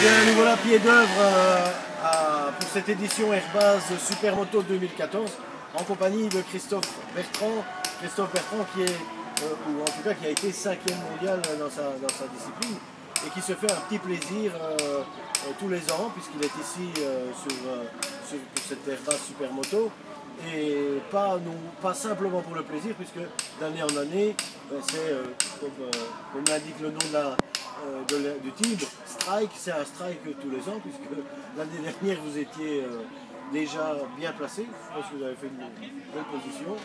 Bien, nous voilà pied d'œuvre pour cette édition Airbase Supermoto 2014 en compagnie de Christophe Bertrand. Christophe Bertrand qui est, ou en tout cas qui a été 5e mondial dans sa discipline et qui se fait un petit plaisir tous les ans puisqu'il est ici pour cette Airbase Supermoto. Et pas simplement pour le plaisir, puisque d'année en année, c'est comme l'indique le nom du team, Strike, c'est un strike tous les ans, puisque l'année dernière vous étiez déjà bien placé, je pense que vous avez fait une belle position.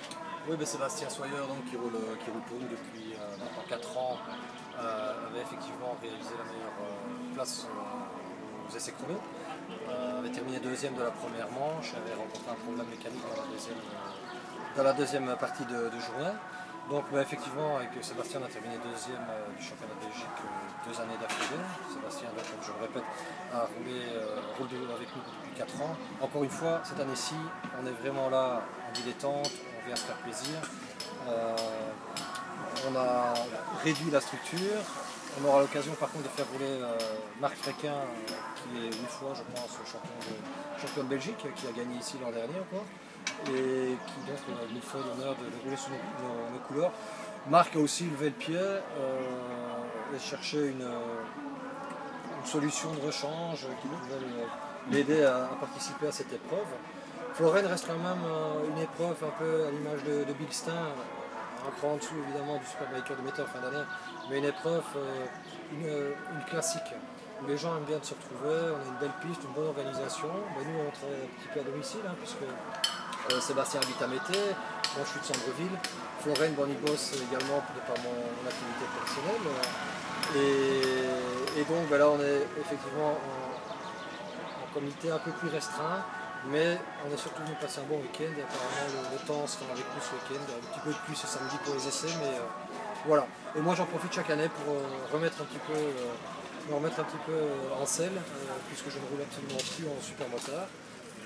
Oui, mais Sébastien Soyer, donc, qui roule pour nous depuis maintenant 4 ans, avait effectivement réalisé la meilleure place aux essais chrono. Avait terminé 2e de la première manche, avait rencontré un problème mécanique dans la deuxième partie de journée. Donc effectivement, avec Sébastien, on a terminé 2e du championnat de Belgique 2 années d'affilée. Sébastien, comme je le répète, roule avec nous depuis 4 ans. Encore une fois, cette année-ci, on est vraiment là en dilettante, on vient se faire plaisir. On a réduit la structure. On aura l'occasion par contre de faire rouler Marc Fréquin, qui est 8 fois, je pense, champion de Belgique, qui a gagné ici l'an dernier encore, et qui donc nous fait l'honneur de rouler sous nos couleurs. Marc a aussi levé le pied et cherché une solution de rechange qui pouvait l'aider à participer à cette épreuve. Florène reste quand même une épreuve un peu à l'image de Bilstein, un cran en dessous évidemment du Superbiker de Météo fin d'année, mais une épreuve, une classique, où les gens aiment bien de se retrouver, on a une belle piste, une bonne organisation. Ben, nous on travaille un petit peu à domicile, hein, puisque Sébastien habite à Mété, moi je suis de Sambreville, Florène, bon, y bosse également par mon activité professionnelle, et donc ben, là on est effectivement en comité un peu plus restreint. Mais on est surtout venu passer un bon week-end et apparemment le temps sera avec nous ce week-end, un petit peu de plus ce samedi pour les essais, mais voilà. Et moi j'en profite chaque année pour me remettre un petit peu en selle, puisque je ne roule absolument plus en supermotard.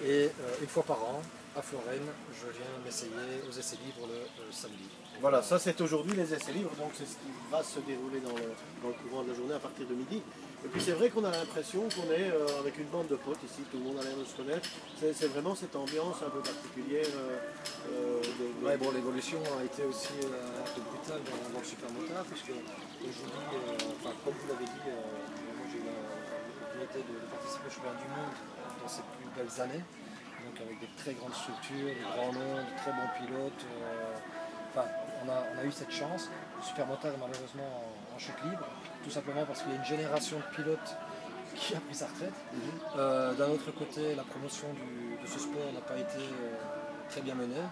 Et une fois par an, à Florène, je viens m'essayer aux essais libres le samedi. Voilà, ça c'est aujourd'hui les essais libres, donc c'est ce qui va se dérouler dans le courant de la journée à partir de midi. Et puis c'est vrai qu'on a l'impression qu'on est avec une bande de potes ici, tout le monde a l'air de se connaître. C'est vraiment cette ambiance un peu particulière. Ouais, bon, l'évolution a été aussi un peu brutale dans le supermotard, puisque aujourd'hui, comme vous l'avez dit, moi j'ai eu l'opportunité de participer au championnat du monde dans ces plus belles années, donc avec des très grandes structures, des grands noms, de très bons pilotes. On a eu cette chance. Le supermotard est malheureusement en chute libre, tout simplement parce qu'il y a une génération de pilotes qui a pris sa retraite. D'un autre côté, la promotion de ce sport n'a pas été très bien menée.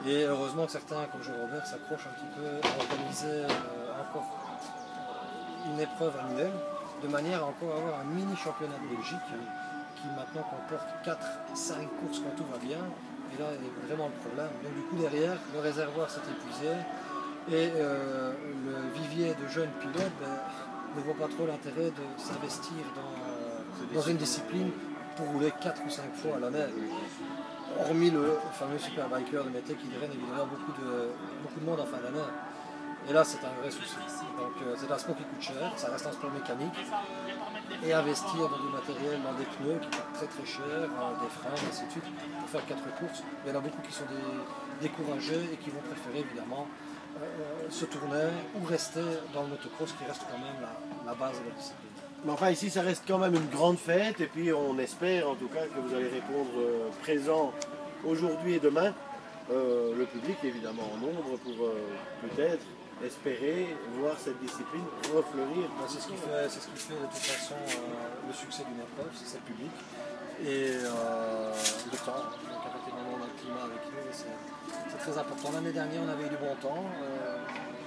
Et heureusement que certains, comme Joe Robert, s'accrochent un petit peu à organiser encore une épreuve annuelle, de manière à encore avoir un mini championnat de Belgique qui maintenant comporte 4-5 courses quand tout va bien. Et là est vraiment le problème. Donc du coup derrière, le réservoir s'est épuisé et le vivier de jeunes pilotes ne voit pas trop l'intérêt de s'investir dans une discipline pour rouler 4 ou 5 fois à l'année. Hormis le fameux Superbiker de Mété qui draine évidemment beaucoup de monde en fin d'année. Et là c'est un vrai souci. Donc c'est un sport qui coûte cher, ça reste un sport mécanique. Et investir dans du matériel, dans des pneus qui coûtent très très cher, des freins, et ainsi de suite, pour faire 4 courses. Il y en a beaucoup qui sont découragés et qui vont préférer évidemment se tourner ou rester dans le motocross qui reste quand même la base de la discipline. Mais enfin ici ça reste quand même une grande fête et puis on espère en tout cas que vous allez répondre présent aujourd'hui et demain. Le public évidemment en nombre pour peut-être espérer voir cette discipline refleurir. C'est ce qui fait de toute façon le succès d'une épreuve, c'est le public et le temps. Donc à partir du moment où on a le climat avec nous, c'est très important. L'année dernière on avait eu du bon temps.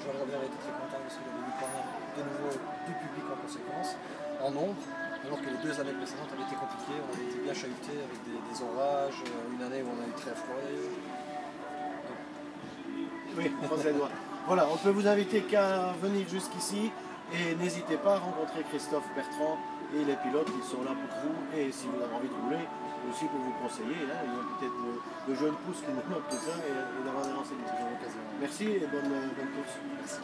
Joël Robert était très content parce qu'il avait eu quand même de nouveau du public en conséquence, en nombre, alors que les 2 années précédentes avaient été compliquées, on avait été bien chahutés avec des orages, une année où on a eu très froid. Oui, on croise les doigts. Voilà, on peut vous inviter qu'à venir jusqu'ici et n'hésitez pas à rencontrer Christophe Bertrand et les pilotes qui sont là pour vous et si vous avez envie de rouler, aussi pour vous conseiller. Hein, il y a peut-être de jeunes pousses qui nous manquent tout ça et d'avoir des renseignements. C'est toujours l'occasion. Merci et bonne course. Merci.